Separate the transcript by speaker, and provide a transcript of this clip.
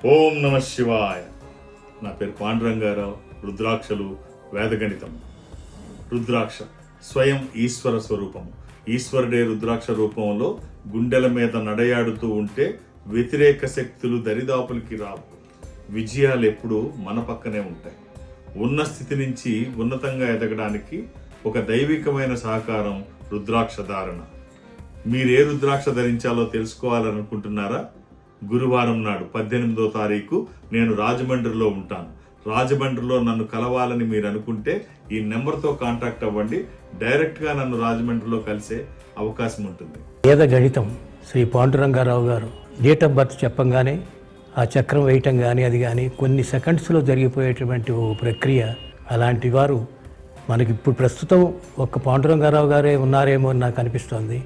Speaker 1: ఓం నమ శివాయ. నా పేరు పాండురంగారావు. రుద్రాక్షలు వేదగణితం. రుద్రాక్ష స్వయం ఈశ్వర స్వరూపము. ఈశ్వరుడే రుద్రాక్ష రూపంలో గుండెల మీద నడయాడుతూ ఉంటే వ్యతిరేక శక్తులు దరిదాపులకి రావు. విజయాలు ఎప్పుడూ మన పక్కనే ఉంటాయి. ఉన్న స్థితి నుంచి ఉన్నతంగా ఎదగడానికి ఒక దైవికమైన సహకారం రుద్రాక్ష ధారణ. మీరే రుద్రాక్ష ధరించాలో తెలుసుకోవాలనుకుంటున్నారా? గురువారం నాడు 18వ తారీఖు నేను రాజమండ్రిలో ఉంటాను. రాజమండ్రిలో నన్ను కలవాలని మీరు అనుకుంటే ఈ నెంబర్తో కాంటాక్ట్ అవ్వండి. డైరెక్ట్గా నన్ను రాజమండ్రిలో కలిసే అవకాశం ఉంటుంది.
Speaker 2: వేద గణితం శ్రీ పాండురంగారావు గారు డేట్ ఆఫ్ బర్త్ చెప్పంగానే ఆ చక్రం వేయటం కానీ అది కానీ కొన్ని సెకండ్స్లో జరిగిపోయేటువంటి ఓ ప్రక్రియ. అలాంటి వారు మనకి ఇప్పుడు ప్రస్తుతం ఒక్క పాండురంగారావు గారే ఉన్నారేమో అని నాకు అనిపిస్తోంది.